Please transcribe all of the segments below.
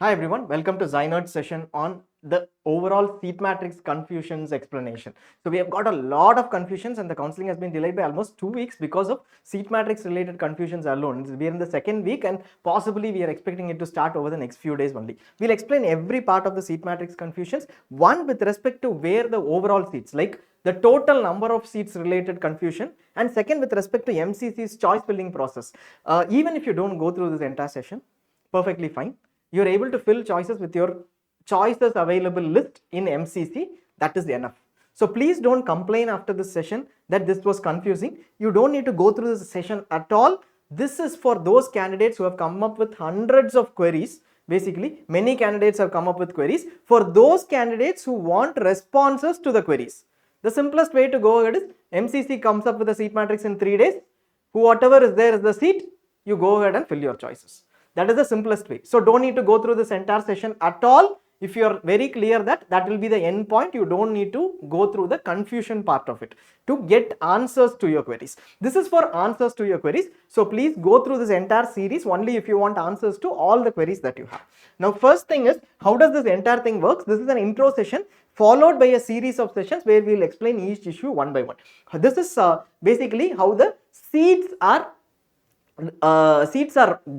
Hi everyone, welcome to ZyNerd session on the overall seat matrix confusions explanation. So we have got a lot of confusions and the counseling has been delayed by almost 2 weeks because of seat matrix related confusions alone. We are in the second week and possibly we are expecting it to start over the next few days only. We'll explain every part of the seat matrix confusions. One with respect to where the overall seats, like the total number of seats related confusion, and second with respect to MCC's choice filling process. Even if you don't go through this entire session, perfectly fine. You're able to fill choices with your choices available list in MCC. That is enough. So please don't complain after this session that this was confusing. You don't need to go through this session at all. This is for those candidates who have come up with hundreds of queries. Basically, many candidates have come up with queries. For those candidates who want responses to the queries, the simplest way to go ahead is MCC comes up with a seat matrix in 3 days. Whatever is there is the seat. You go ahead and fill your choices. That is the simplest way. So don't need to go through this entire session at all. If you are very clear that will be the end point, you don't need to go through the confusion part of it to get answers to your queries. This is for answers to your queries. So please go through this entire series only if you want answers to all the queries that you have. Now first thing is, how does this entire thing works? This is an intro session followed by a series of sessions where we will explain each issue one by one. This is basically how the seats are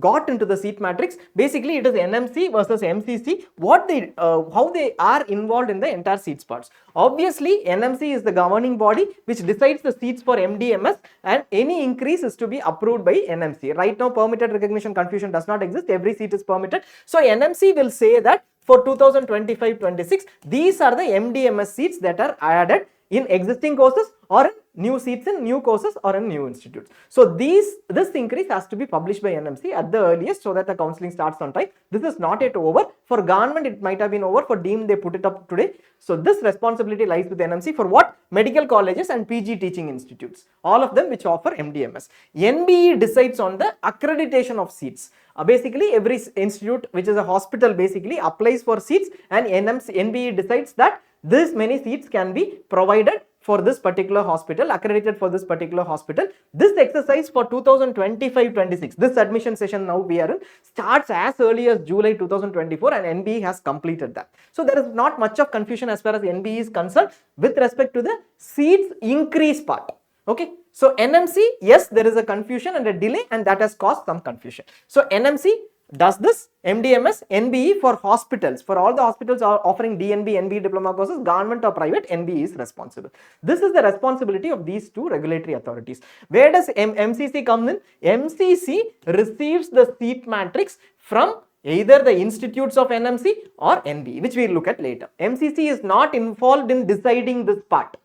got into the seat matrix. Basically it is NMC versus MCC, how they are involved in the entire seats parts. Obviously NMC is the governing body which decides the seats for MDMS, and any increase is to be approved by NMC. Right now permitted recognition confusion does not exist, every seat is permitted. So NMC will say that for 2025-26 these are the MDMS seats that are added in existing courses or in new seats in new courses or in new institutes. So this increase has to be published by NMC at the earliest so that the counseling starts on time. This is not yet over. For government it might have been over, for deemed they put it up today. So this responsibility lies with NMC for what? Medical colleges and PG teaching institutes, all of them which offer MDMS. NBE decides on the accreditation of seats. Basically every institute which is a hospital basically applies for seats, and NBE decides that this many seats can be provided for this particular hospital, accredited for this particular hospital. This exercise for 2025-26, this admission session now we are in, starts as early as July 2024 and NBE has completed that. So there is not much of confusion as far as NBE is concerned with respect to the seats increase part. Okay, so NMC, yes, there is a confusion and a delay, and that has caused some confusion. So NMC does this MDMS. NBE for hospitals, for all the hospitals are offering DNB, NBE diploma courses, government or private, NBE is responsible. This is the responsibility of these two regulatory authorities. Where does MCC come in? MCC receives the seat matrix from either the institutes of NMC or NBE, which we will look at later. MCC is not involved in deciding this part.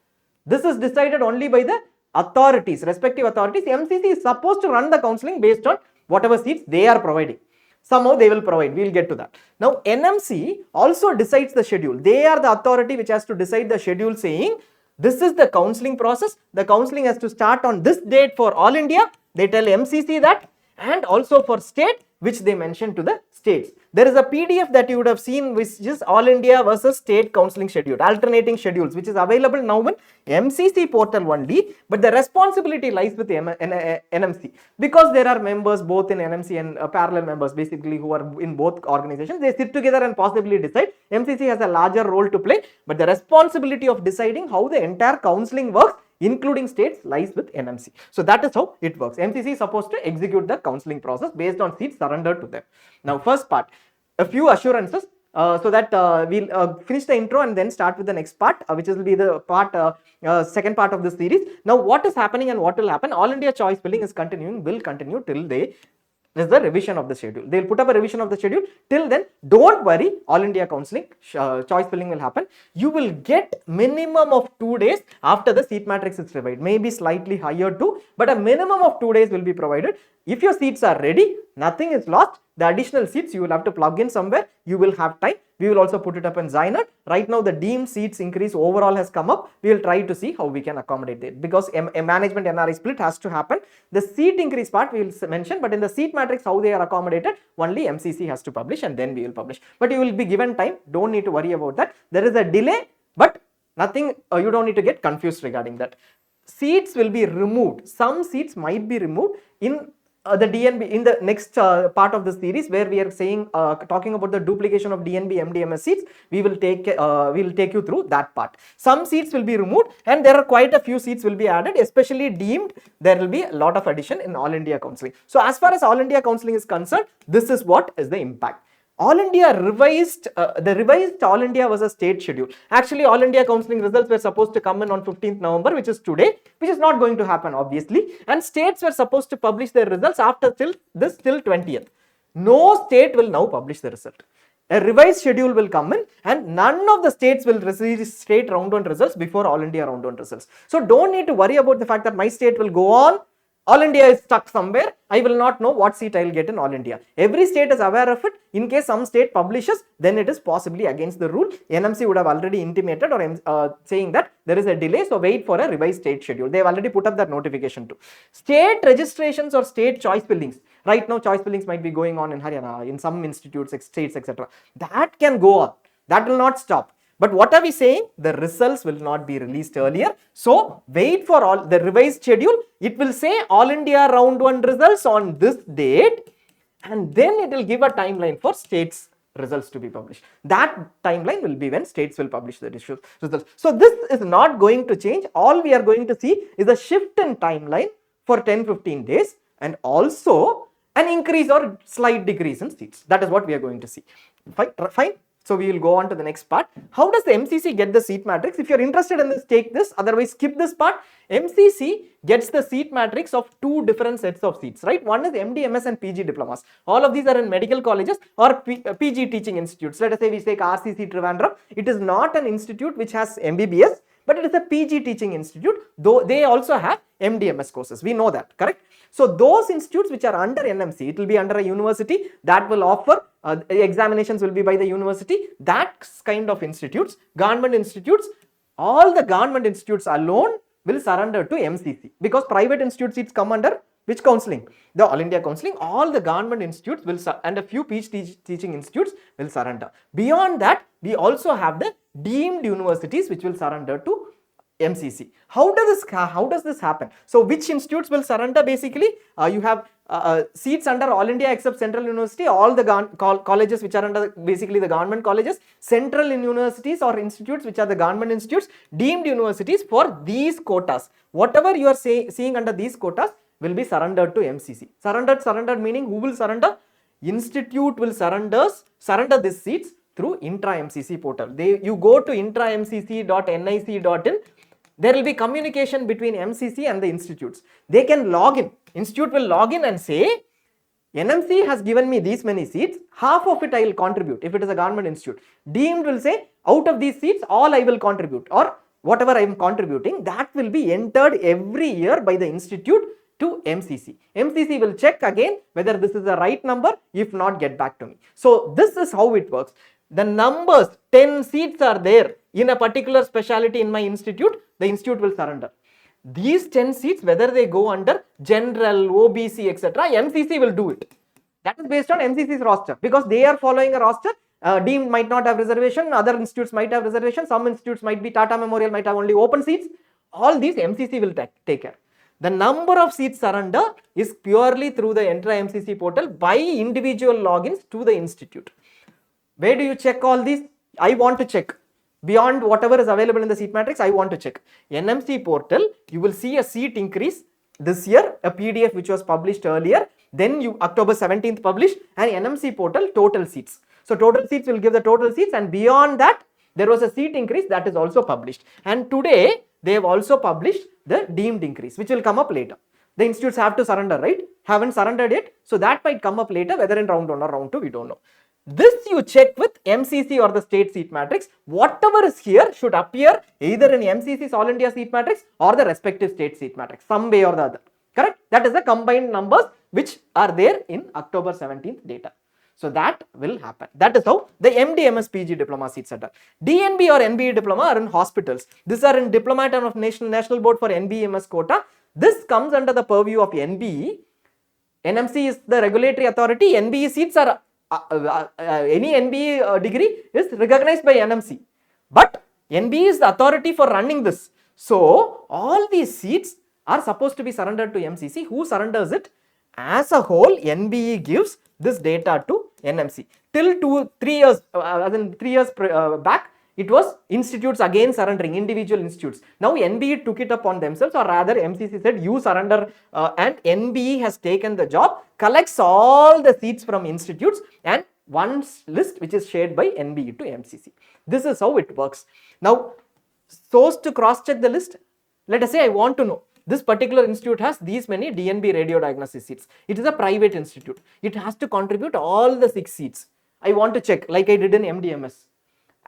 This is decided only by the authorities, respective authorities. MCC is supposed to run the counseling based on whatever seats they are providing. Somehow they will provide, we will get to that. Now NMC also decides the schedule. They are the authority which has to decide the schedule, saying this is the counseling process. The counseling has to start on this date for all India. They tell MCC that, and also for state, which they mention to the states. There is a PDF that you would have seen which is all India versus state counseling schedule, alternating schedules, which is available now in MCC portal only, but the responsibility lies with NMC because there are members both in NMC and parallel members basically who are in both organizations. They sit together and possibly decide. MCC has a larger role to play, but the responsibility of deciding how the entire counseling works, including states, lies with NMC. So that is how it works. MCC is supposed to execute the counseling process based on seats surrendered to them. Now first part, a few assurances so that we'll finish the intro and then start with the next part, which will be the second part of this series. Now what is happening and what will happen? All India choice filling is continuing, will continue till they is the revision of the schedule. They will put up a revision of the schedule. Till then, don't worry, all India counseling, choice filling will happen. You will get minimum of 2 days after the seat matrix is provided, maybe slightly higher too, but a minimum of 2 days will be provided. If your seats are ready, nothing is lost. The additional seats you will have to plug in somewhere. You will have time. We will also put it up in ZyNerd. Right now the deemed seats increase overall has come up. We will try to see how we can accommodate it, because a management NRI split has to happen. The seat increase part we will mention, but in the seat matrix how they are accommodated, only MCC has to publish and then we will publish. But you will be given time. Don't need to worry about that. There is a delay, but nothing, you don't need to get confused regarding that. Seats will be removed. Some seats might be removed in the DNB in the next part of the series where we are saying talking about the duplication of DNB MDMS seats. We will take you through that part. Some seats will be removed and there are quite a few seats will be added, especially deemed. There will be a lot of addition in All India counselling. So as far as All India counselling is concerned, this is what is the impact. All India revised, the revised All India was a state schedule. Actually, All India counselling results were supposed to come in on 15th November, which is today, which is not going to happen obviously. And states were supposed to publish their results after till 20th. No state will now publish the result. A revised schedule will come in and none of the states will receive state round 1 results before All India round 1 results. So don't need to worry about the fact that my state will go on. All India is stuck somewhere. I will not know what seat I will get in All India. Every state is aware of it. In case some state publishes, then it is possibly against the rule. NMC would have already intimated or saying that there is a delay, so wait for a revised state schedule. They have already put up that notification too. State registrations or state choice fillings. Right now, choice fillings might be going on in Haryana, in some institutes, states, etc. That can go on. That will not stop. But what are we saying? The results will not be released earlier. So wait for all the revised schedule. It will say All India round 1 results on this date, and then it will give a timeline for states results to be published. That timeline will be when states will publish the results. So this is not going to change. All we are going to see is a shift in timeline for 10-15 days and also an increase or slight decrease in seats. That is what we are going to see. Fine. So we will go on to the next part. How does the MCC get the seat matrix? If you are interested in this, take this. Otherwise, skip this part. MCC gets the seat matrix of 2 different sets of seats, right? One is MD, MS and PG diplomas. All of these are in medical colleges or PG teaching institutes. Let us say we take RCC Trivandrum. It is not an institute which has MBBS, but it is a PG teaching institute, though they also have MDMS courses. We know that, correct? So those institutes which are under NMC, it will be under a university that will offer examinations will be by the university. That kind of institutes, government institutes, all the government institutes alone will surrender to MCC, because private institute seats come under which counselling? The All India counselling. All the government institutes will and a few PG teaching institutes will surrender. Beyond that, we also have the deemed universities which will surrender to MCC. How does this happen? So which institutes will surrender? Basically, you have seats under All India except Central University, all the colleges which are under basically the government colleges, central universities or institutes which are the government institutes, deemed universities for these quotas. Whatever you are seeing under these quotas will be surrendered to MCC. Surrendered meaning who will surrender? Institute will surrender these seats through intra-MCC portal. You go to intramcc.nic.in. There will be communication between MCC and the institutes. They can log in. Institute will log in and say, NMC has given me these many seats, half of it I will contribute if it is a government institute. Deemed will say, out of these seats, all I will contribute, or whatever I am contributing, that will be entered every year by the institute to MCC. MCC will check again whether this is the right number, if not, get back to me. So this is how it works. The numbers, 10 seats are there in a particular specialty in my institute, the institute will surrender. These 10 seats, whether they go under general, OBC, etc., MCC will do it. That is based on MCC's roster, because they are following a roster. Deemed might not have reservation, other institutes might have reservation, some institutes might be Tata Memorial, might have only open seats. All these MCC will take care. The number of seats surrender is purely through the intra-MCC portal by individual logins to the institute. Where do you check all these? I want to check. Beyond whatever is available in the seat matrix, I want to check. NMC portal, you will see a seat increase this year, a PDF which was published earlier, then October 17th published, and NMC portal total seats. So total seats will give the total seats, and beyond that, there was a seat increase that is also published. And today, they have also published the deemed increase, which will come up later. The institutes have to surrender, right? Haven't surrendered yet. So that might come up later, whether in round 1 or round 2, we don't know. This you check with MCC or the state seat matrix. Whatever is here should appear either in MCC's All India seat matrix or the respective state seat matrix, some way or the other. Correct? That is the combined numbers which are there in October 17th data. So that will happen. That is how the MD, MS, PG diploma seats are done. DNB or NBE diploma are in hospitals. These are in Diplomat of National Board for NBE, MS quota. This comes under the purview of NBE. NMC is the regulatory authority. NBE seats are any NBE degree is recognized by NMC, but NBE is the authority for running this. So all these seats are supposed to be surrendered to MCC. Who surrenders it? as a whole, NBE gives this data to NMC. Till 3 years, as in 3 years back, it was institutes again surrendering, individual institutes. Now NBE took it upon themselves, or rather MCC said you surrender, and NBE has taken the job, collects all the seats from institutes and one list which is shared by NBE to MCC. This is how it works. Now, source to cross check the list. Let us say I want to know this particular institute has these many DNB radio diagnosis seats. It is a private institute. It has to contribute all the 6 seats. I want to check like I did in MDMS.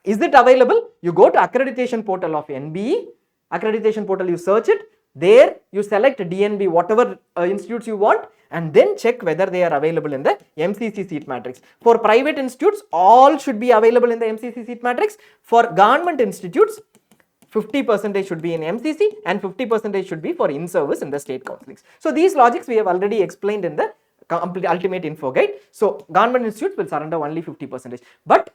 Is it available? You go to accreditation portal of NBE, accreditation portal, you search it, there you select DNB, whatever institutes you want, and then check whether they are available in the MCC seat matrix. For private institutes, all should be available in the MCC seat matrix. For government institutes, 50% should be in MCC and 50% should be for in-service in the state counselings. So these logics we have already explained in the ultimate info guide. So government institutes will surrender only 50%. But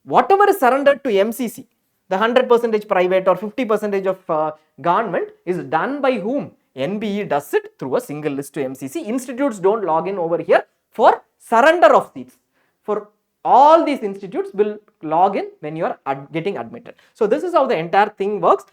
whatever is surrendered to MCC, the 100% private or 50% of government is done by whom? NBE does it through a single list to MCC. Institutes don't log in over here for surrender of seats. For all these institutes will log in when you are getting admitted. So this is how the entire thing works.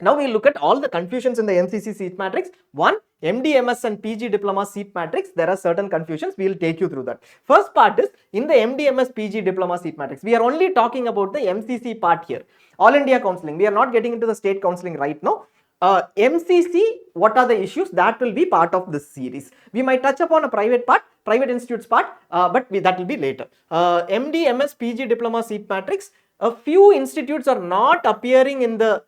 Now we look at all the confusions in the MCC seat matrix. One, MDMS and PG diploma seat matrix, there are certain confusions. We will take you through that. First part is in the MDMS PG diploma seat matrix. We are only talking about the MCC part here. All India counselling. We are not getting into the state counselling right now. MCC, what are the issues? That will be part of this series. We might touch upon a private part, private institutes part, but that will be later. MDMS PG diploma seat matrix, a few institutes are not appearing in the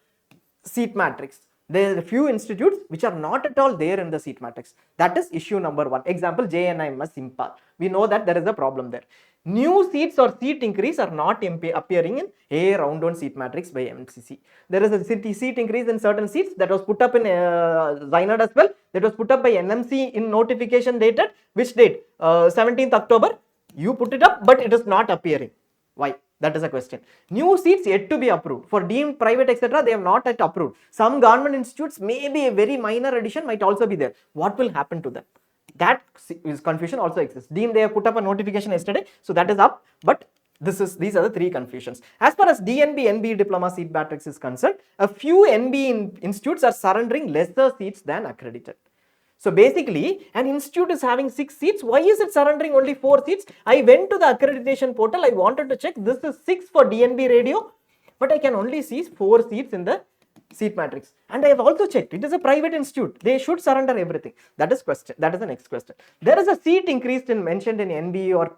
seat matrix. There are a few institutes which are not at all there in the seat matrix. That is issue number 1. Example, JNIMS Impal. We know that there is a problem there. New seats or seat increase are not appearing in A round 1 seat matrix by MCC. There is a seat increase in certain seats that was put up in ZyNerd as well. That was put up by NMC in notification dated. Which date? 17th October. You put it up, but it is not appearing. Why? That is a question. New seats yet to be approved. For deemed private, etc., they have not yet approved. Some government institutes, maybe a very minor addition might also be there. What will happen to them? That is confusion also exists. Deemed, they have put up a notification yesterday, so that is up. But these are the 3 confusions. As far as DNB, NB diploma seat matrix is concerned, a few NB institutes are surrendering lesser seats than accredited. So basically, an institute is having 6 seats. Why is it surrendering only 4 seats? I went to the accreditation portal. I wanted to check. This is 6 for DNB radio, but I can only see 4 seats in the seat matrix. And I have also checked. It is a private institute. They should surrender everything. That is question. That is the next question. There is a seat increased in mentioned in NBE or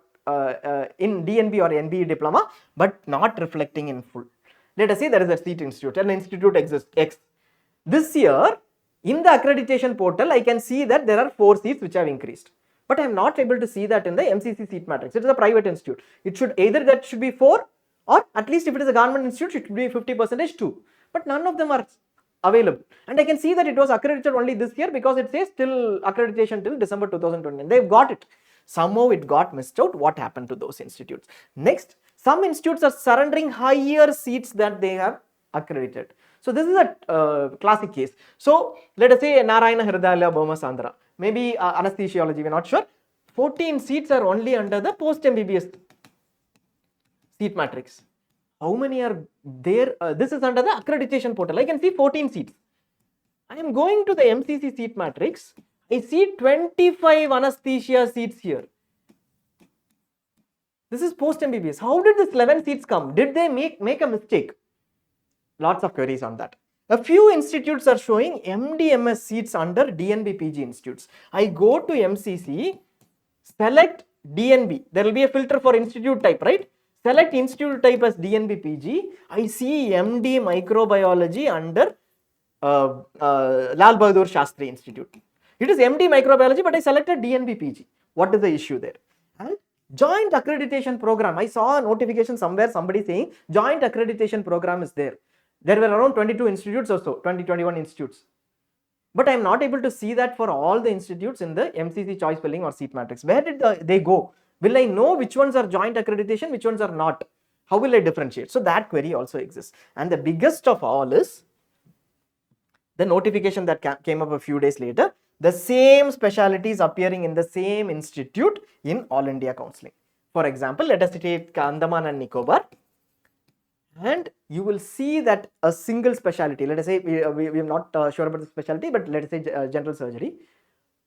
in DNB or NBE diploma, but not reflecting in full. Let us say there is a seat institute. An institute exists X. This year, in the accreditation portal, I can see that there are 4 seats which have increased. But I am not able to see that in the MCC seat matrix. It is a private institute. It should either that should be 4, or at least if it is a government institute, it should be 50% too. But none of them are available. And I can see that it was accredited only this year because it says till accreditation till December 2020. They've got it. Somehow it got missed out. What happened to those institutes? Next, some institutes are surrendering higher seats that they have accredited. So this is a classic case. So let us say Narayana Hridayalaya Boma Sandra, maybe anesthesiology, we are not sure. 14 seats are only under the post MBBS seat matrix. How many are there? This is under the accreditation portal. I can see 14 seats. I am going to the MCC seat matrix. I see 25 anesthesia seats here. This is post MBBS. How did this 11 seats come? Did they make a mistake? Lots of queries on that. A few institutes are showing MDMS seats under DNB PG institutes. I go to MCC, select DNB. There will be a filter for institute type, right? Select institute type as DNB PG. I see MD microbiology under Lal Bahadur Shastri Institute. It is MD microbiology, but I selected DNB PG. What is the issue there? And joint accreditation program. I saw a notification somewhere, somebody saying joint accreditation program is there. There were around 22 institutes or so, 21 institutes. But I am not able to see that for all the institutes in the MCC choice filling or seat matrix. Where did they go? Will I know which ones are joint accreditation, which ones are not? How will I differentiate? So that query also exists. And the biggest of all is the notification that came up a few days later. the same specialties appearing in the same institute in All India Counselling. For example, let us take Andaman and Nicobar, and you will see that a single specialty, let us say we are not sure about the specialty, but let us say general surgery,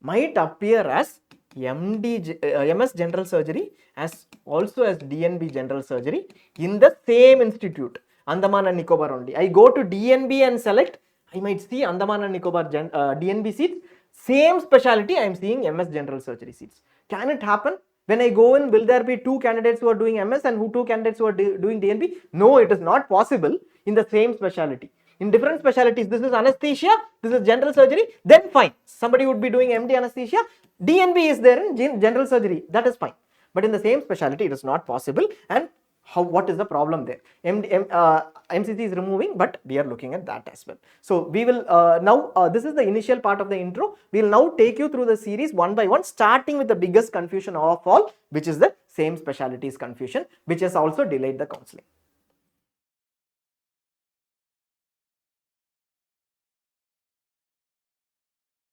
might appear as MS general surgery as also as DNB general surgery in the same institute, Andaman and Nicobar only. I go to DNB and select, I might see Andaman and Nicobar DNB seats, same specialty I am seeing MS general surgery seats. Can it happen? When I go in, will there be two candidates who are doing MS and two candidates who are doing DNB? No, it is not possible in the same specialty. In different specialties, this is anesthesia, this is general surgery, then fine. Somebody would be doing MD anesthesia, DNB is there in general surgery, that is fine. But in the same specialty, it is not possible. And what is the problem there? MCC is removing, but we are looking at that as well. So we will now, this is the initial part of the intro. We will now take you through the series one by one, starting with the biggest confusion of all, which is the same specialties confusion, which has also delayed the counseling.